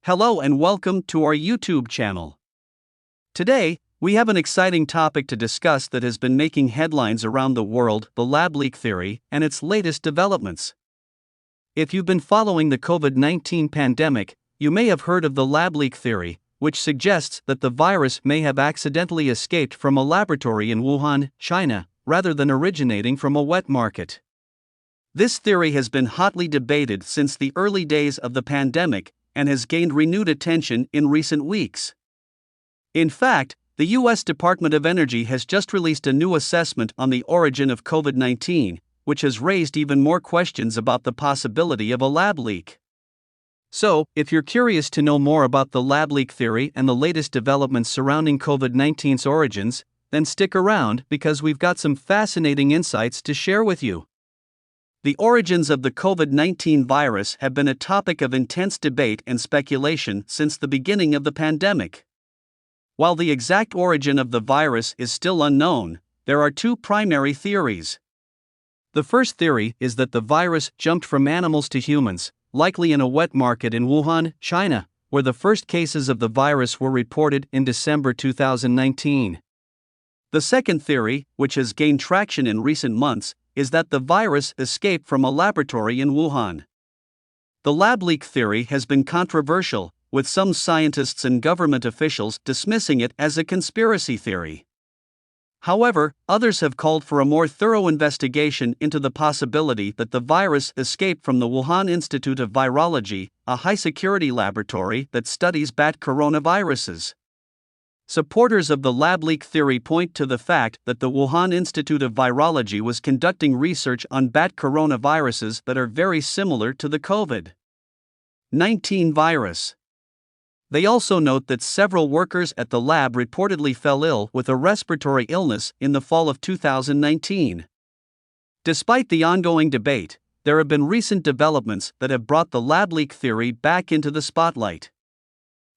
Hello and welcome to our YouTube channel. Today, we have an exciting topic to discuss that has been making headlines around the world: the lab leak theory and its latest developments. If you've been following the COVID-19 pandemic, you may have heard of the lab leak theory, which suggests that the virus may have accidentally escaped from a laboratory in Wuhan, China, rather than originating from a wet market. This theory has been hotly debated since the early days of the pandemic and has gained renewed attention in recent weeks. In fact, the U.S. Department of Energy has just released a new assessment on the origin of COVID-19, which has raised even more questions about the possibility of a lab leak. So, if you're curious to know more about the lab leak theory and the latest developments surrounding COVID-19's origins, then stick around because we've got some fascinating insights to share with you. The origins of the COVID-19 virus have been a topic of intense debate and speculation since the beginning of the pandemic. While the exact origin of the virus is still unknown, there are two primary theories. The first theory is that the virus jumped from animals to humans, likely in a wet market in Wuhan, China, where the first cases of the virus were reported in December 2019. The second theory, which has gained traction in recent months, is that the virus escaped from a laboratory in Wuhan. The lab leak theory has been controversial, with some scientists and government officials dismissing it as a conspiracy theory. However, others have called for a more thorough investigation into the possibility that the virus escaped from the Wuhan Institute of Virology, a high-security laboratory that studies bat coronaviruses. Supporters of the lab leak theory point to the fact that the Wuhan Institute of Virology was conducting research on bat coronaviruses that are very similar to the COVID-19 virus. They also note that several workers at the lab reportedly fell ill with a respiratory illness in the fall of 2019. Despite the ongoing debate, there have been recent developments that have brought the lab leak theory back into the spotlight.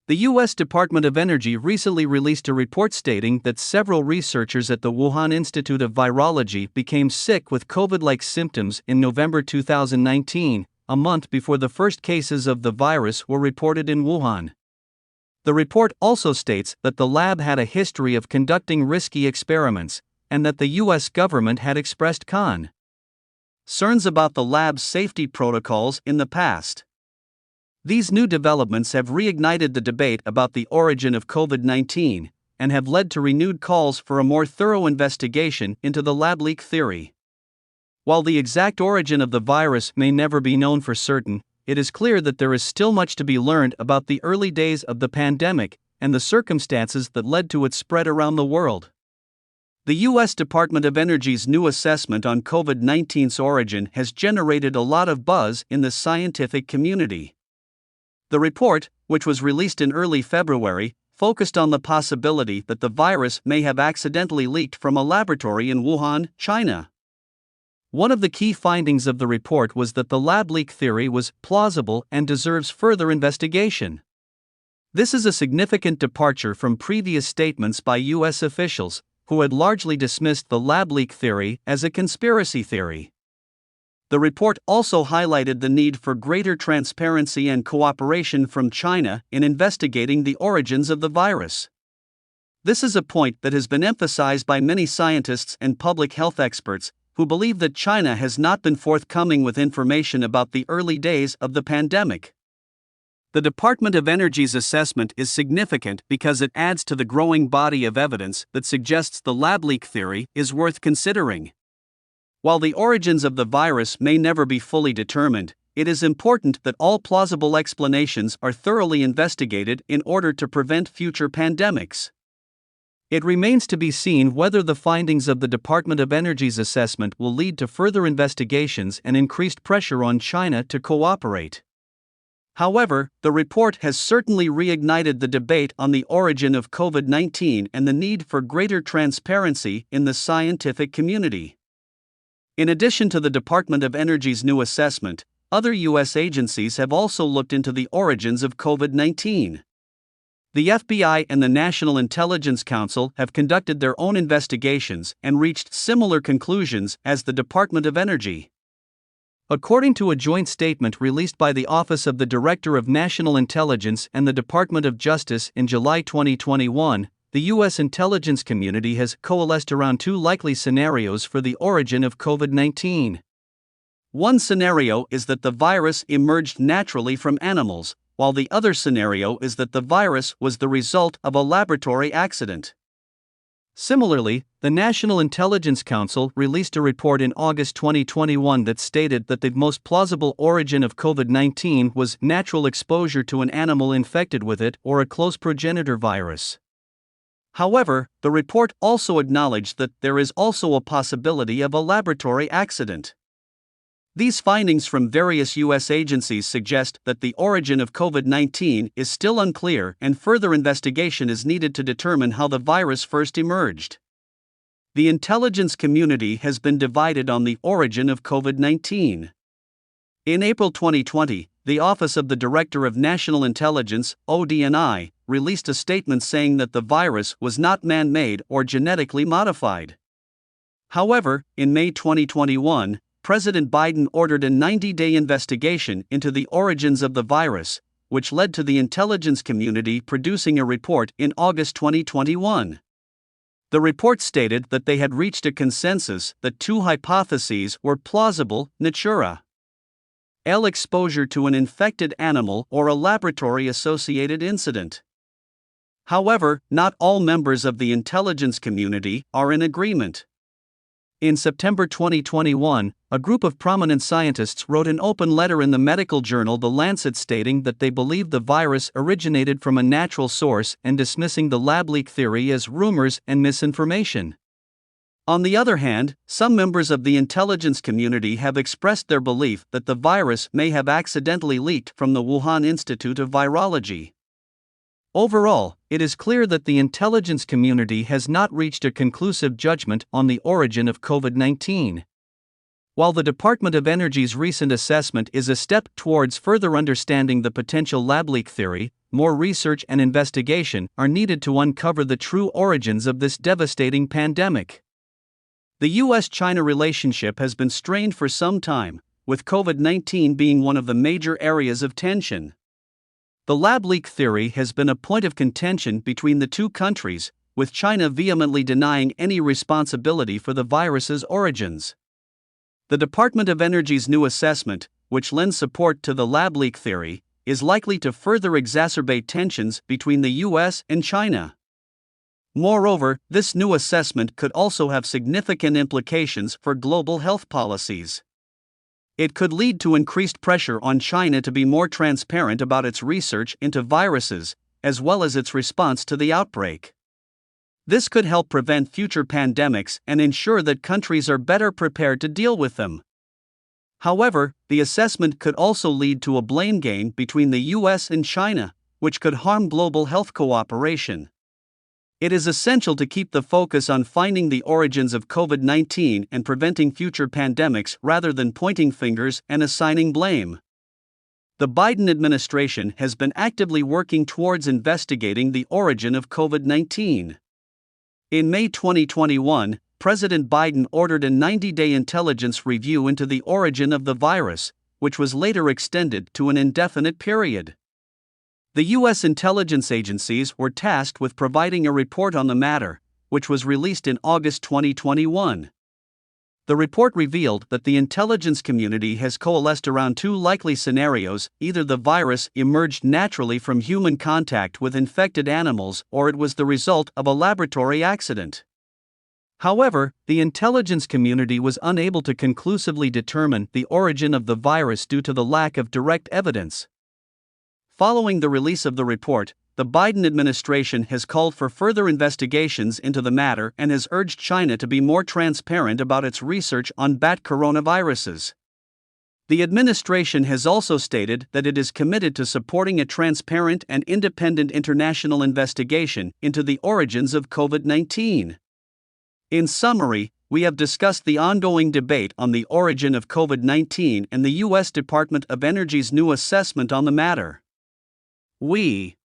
The U.S. Department of Energy recently released a report stating that several researchers at the Wuhan Institute of Virology became sick with COVID-like symptoms in November 2019, a month before the first cases of the virus were reported in Wuhan. The report also states that the lab had a history of conducting risky experiments, and that the U.S. government had expressed concerns about the lab's safety protocols in the past. These new developments have reignited the debate about the origin of COVID-19 and have led to renewed calls for a more thorough investigation into the lab leak theory. While the exact origin of the virus may never be known for certain, it is clear that there is still much to be learned about the early days of the pandemic and the circumstances that led to its spread around the world. The U.S. Department of Energy's new assessment on COVID-19's origin has generated a lot of buzz in the scientific community. The report, which was released in early February, focused on the possibility that the virus may have accidentally leaked from a laboratory in Wuhan, China. One of the key findings of the report was that the lab leak theory was plausible and deserves further investigation. This is a significant departure from previous statements by U.S. officials, who had largely dismissed the lab leak theory as a conspiracy theory. The report also highlighted the need for greater transparency and cooperation from China in investigating the origins of the virus. This is a point that has been emphasized by many scientists and public health experts, who believe that China has not been forthcoming with information about the early days of the pandemic. The Department of Energy's assessment is significant because it adds to the growing body of evidence that suggests the lab leak theory is worth considering. While the origins of the virus may never be fully determined, it is important that all plausible explanations are thoroughly investigated in order to prevent future pandemics. It remains to be seen whether the findings of the Department of Energy's assessment will lead to further investigations and increased pressure on China to cooperate. However, the report has certainly reignited the debate on the origin of COVID-19 and the need for greater transparency in the scientific community. In addition to the Department of Energy's new assessment, other U.S. agencies have also looked into the origins of COVID-19. The FBI and the National Intelligence Council have conducted their own investigations and reached similar conclusions as the Department of Energy. According to a joint statement released by the Office of the Director of National Intelligence and the Department of Justice in July 2021, the U.S. intelligence community has coalesced around two likely scenarios for the origin of COVID-19. One scenario is that the virus emerged naturally from animals, while the other scenario is that the virus was the result of a laboratory accident. Similarly, the National Intelligence Council released a report in August 2021 that stated that the most plausible origin of COVID-19 was natural exposure to an animal infected with it or a close progenitor virus. However, the report also acknowledged that there is also a possibility of a laboratory accident. These findings from various U.S. agencies suggest that the origin of COVID-19 is still unclear and further investigation is needed to determine how the virus first emerged. The intelligence community has been divided on the origin of COVID-19. In April 2020, the Office of the Director of National Intelligence, ODNI, released a statement saying that the virus was not man-made or genetically modified. However, in May 2021, President Biden ordered a 90-day investigation into the origins of the virus, which led to the intelligence community producing a report in August 2021. The report stated that they had reached a consensus that two hypotheses were plausible: natura, L exposure to an infected animal or a laboratory-associated incident. However, not all members of the intelligence community are in agreement. In September 2021, a group of prominent scientists wrote an open letter in the medical journal The Lancet stating that they believe the virus originated from a natural source and dismissing the lab leak theory as rumors and misinformation. On the other hand, some members of the intelligence community have expressed their belief that the virus may have accidentally leaked from the Wuhan Institute of Virology. Overall, it is clear that the intelligence community has not reached a conclusive judgment on the origin of COVID-19. While the Department of Energy's recent assessment is a step towards further understanding the potential lab leak theory, more research and investigation are needed to uncover the true origins of this devastating pandemic. The U.S.-China relationship has been strained for some time, with COVID-19 being one of the major areas of tension. The lab leak theory has been a point of contention between the two countries, with China vehemently denying any responsibility for the virus's origins. The Department of Energy's new assessment, which lends support to the lab leak theory, is likely to further exacerbate tensions between the U.S. and China. Moreover, this new assessment could also have significant implications for global health policies. It could lead to increased pressure on China to be more transparent about its research into viruses, as well as its response to the outbreak. This could help prevent future pandemics and ensure that countries are better prepared to deal with them. However, the assessment could also lead to a blame game between the U.S. and China, which could harm global health cooperation. It is essential to keep the focus on finding the origins of COVID-19 and preventing future pandemics rather than pointing fingers and assigning blame. The Biden administration has been actively working towards investigating the origin of COVID-19. In May 2021, President Biden ordered a 90-day intelligence review into the origin of the virus, which was later extended to an indefinite period. The U.S. intelligence agencies were tasked with providing a report on the matter, which was released in August 2021. The report revealed that the intelligence community has coalesced around two likely scenarios: either the virus emerged naturally from human contact with infected animals or it was the result of a laboratory accident. However, the intelligence community was unable to conclusively determine the origin of the virus due to the lack of direct evidence. Following the release of the report, the Biden administration has called for further investigations into the matter and has urged China to be more transparent about its research on bat coronaviruses. The administration has also stated that it is committed to supporting a transparent and independent international investigation into the origins of COVID-19. In summary, we have discussed the ongoing debate on the origin of COVID-19 and the U.S. Department of Energy's new assessment on the matter. We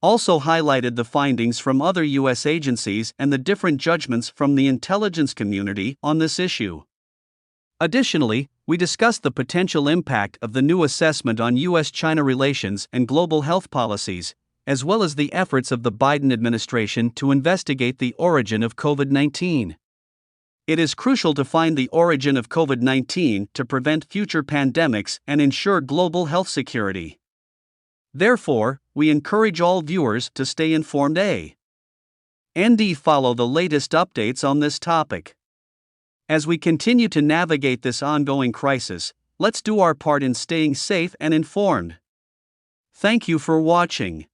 also highlighted the findings from other U.S. agencies and the different judgments from the intelligence community on this issue. Additionally, we discuss the potential impact of the new assessment on U.S. China relations and global health policies, as well as the efforts of the Biden administration to investigate the origin of COVID-19. It is crucial to find the origin of COVID-19 to prevent future pandemics and ensure global health security. Therefore, we encourage all viewers to stay informed and follow the latest updates on this topic. As we continue to navigate this ongoing crisis, let's do our part in staying safe and informed. Thank you for watching.